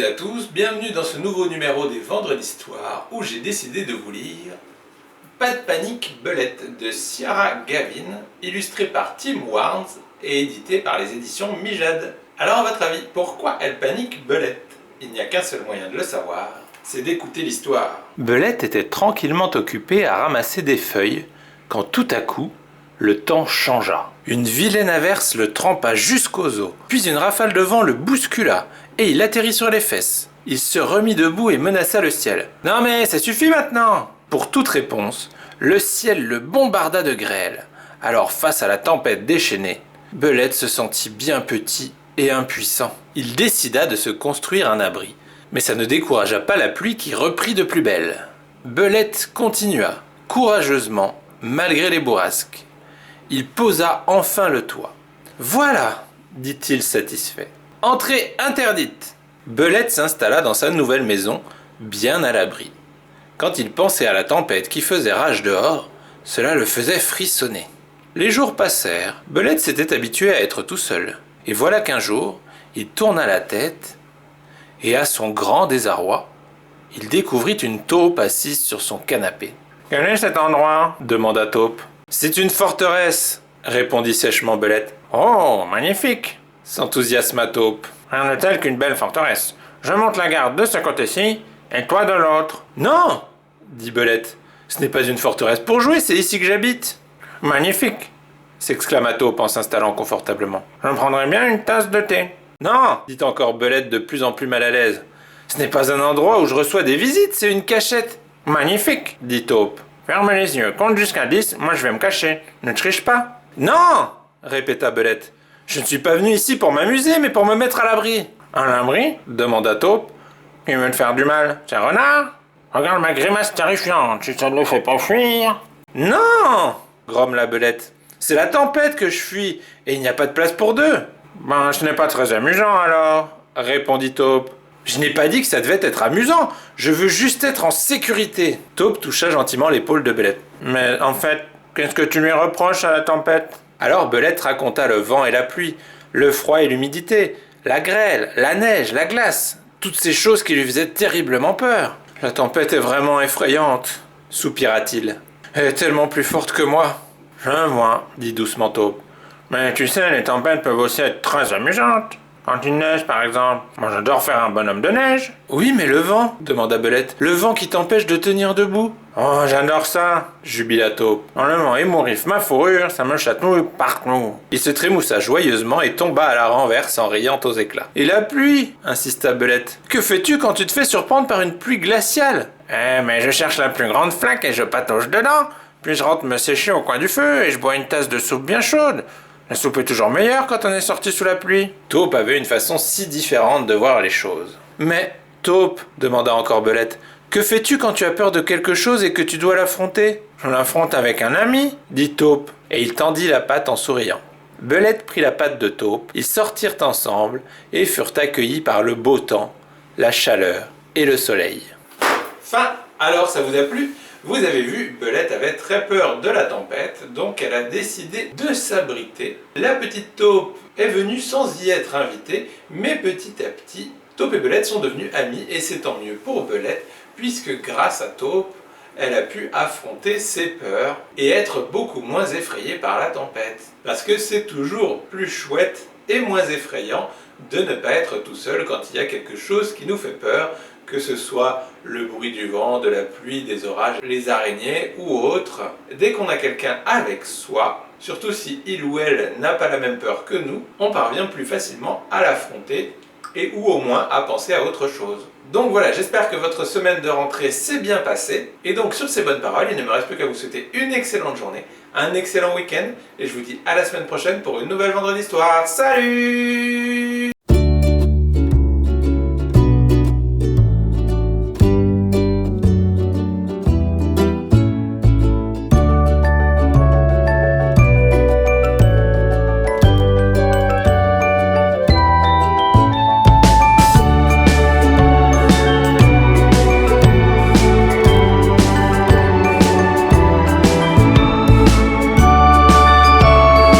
à tous, bienvenue dans ce nouveau numéro des Vendredis Histoires où j'ai décidé de vous lire Pas de panique, Belette de Ciara Gavin, illustré par Tim Warnes et édité par les éditions Mijade. Alors à votre avis, pourquoi elle panique Belette? Il n'y a qu'un seul moyen de le savoir, c'est d'écouter l'histoire. Belette était tranquillement occupée à ramasser des feuilles quand tout à coup, le temps changea. Une vilaine averse le trempa jusqu'aux os, puis une rafale de vent le bouscula, et il atterrit sur les fesses. Il se remit debout et menaça le ciel. « Non mais, ça suffit maintenant !» Pour toute réponse, le ciel le bombarda de grêle. Alors face à la tempête déchaînée, Belette se sentit bien petit et impuissant. Il décida de se construire un abri, mais ça ne découragea pas la pluie qui reprit de plus belle. Belette continua, courageusement, malgré les bourrasques. Il posa enfin le toit. « Voilà !» dit-il satisfait. « Entrée interdite !» Belette s'installa dans sa nouvelle maison, bien à l'abri. Quand il pensait à la tempête qui faisait rage dehors, cela le faisait frissonner. Les jours passèrent, Belette s'était habitué à être tout seul. Et voilà qu'un jour, il tourna la tête, et à son grand désarroi, il découvrit une taupe assise sur son canapé. « Quel est cet endroit ?» demanda Taupe. « C'est une forteresse !» répondit sèchement Belette. « Oh, magnifique !» s'enthousiasma Taupe. « Rien de tel qu'une belle forteresse. Je monte la garde de ce côté-ci, et toi de l'autre. »« Non !» dit Belette. « Ce n'est pas une forteresse pour jouer, c'est ici que j'habite. »« Magnifique !» s'exclama Taupe en s'installant confortablement. « Je prendrais bien une tasse de thé. »« Non !» dit encore Belette de plus en plus mal à l'aise. « Ce n'est pas un endroit où je reçois des visites, c'est une cachette. »« Magnifique !» dit Taupe. « Ferme les yeux, compte jusqu'à 10, moi je vais me cacher. Ne triche pas. »« Non !» répéta Belette. « Je ne suis pas venu ici pour m'amuser, mais pour me mettre à l'abri. »« À l'abri ?» demanda Taupe. « Qui veut te faire du mal? C'est Renard? Regarde ma grimace terrifiante, si ça ne le fait pas fuir. »« Non !» grommela Belette. « C'est la tempête que je fuis, et il n'y a pas de place pour deux. »« Ben, ce n'est pas très amusant alors, répondit Taupe. « Je n'ai pas dit que ça devait être amusant, je veux juste être en sécurité. » Taupe toucha gentiment l'épaule de Belette. « Mais en fait, qu'est-ce que tu lui reproches à la tempête ?» Alors Belette raconta le vent et la pluie, le froid et l'humidité, la grêle, la neige, la glace, toutes ces choses qui lui faisaient terriblement peur. « La tempête est vraiment effrayante, soupira-t-il. Elle est tellement plus forte que moi. »« Je vois, dit doucement Taupe. Mais tu sais, les tempêtes peuvent aussi être très amusantes. Quand il neige, par exemple. Moi, j'adore faire un bonhomme de neige. »« Oui, mais le vent, demanda Belette. Le vent qui t'empêche de tenir debout. »« Oh, j'adore ça, jubila Taupe. Quand le vent émouriffe ma fourrure, ça me chatouille partout. » Il se trémoussa joyeusement et tomba à la renverse en riant aux éclats. « Et la pluie, insista Belette. Que fais-tu quand tu te fais surprendre par une pluie glaciale ? » « Eh, mais je cherche la plus grande flaque et je patauge dedans. Puis je rentre me sécher au coin du feu et je bois une tasse de soupe bien chaude. La soupe est toujours meilleure quand on est sorti sous la pluie. » Taupe avait une façon si différente de voir les choses. « Mais, Taupe, demanda encore Belette, que fais-tu quand tu as peur de quelque chose et que tu dois l'affronter ? »« Je l'affronte avec un ami, dit Taupe, et il tendit la patte en souriant. Belette prit la patte de Taupe, ils sortirent ensemble et furent accueillis par le beau temps, la chaleur et le soleil. Fin. Alors, ça vous a plu ? Vous avez vu, Belette avait très peur de la tempête, donc elle a décidé de s'abriter. La petite Taupe est venue sans y être invitée, mais petit à petit, Taupe et Belette sont devenus amis, et c'est tant mieux pour Belette, puisque grâce à Taupe, elle a pu affronter ses peurs et être beaucoup moins effrayée par la tempête. Parce que c'est toujours plus chouette et moins effrayant de ne pas être tout seul quand il y a quelque chose qui nous fait peur, que ce soit le bruit du vent, de la pluie, des orages, les araignées ou autres. Dès qu'on a quelqu'un avec soi, surtout si il ou elle n'a pas la même peur que nous, on parvient plus facilement à l'affronter et ou au moins à penser à autre chose. Donc voilà, j'espère que votre semaine de rentrée s'est bien passée. Et donc sur ces bonnes paroles, il ne me reste plus qu'à vous souhaiter une excellente journée, un excellent week-end, et je vous dis à la semaine prochaine pour une nouvelle Vendredi Histoire. Salut!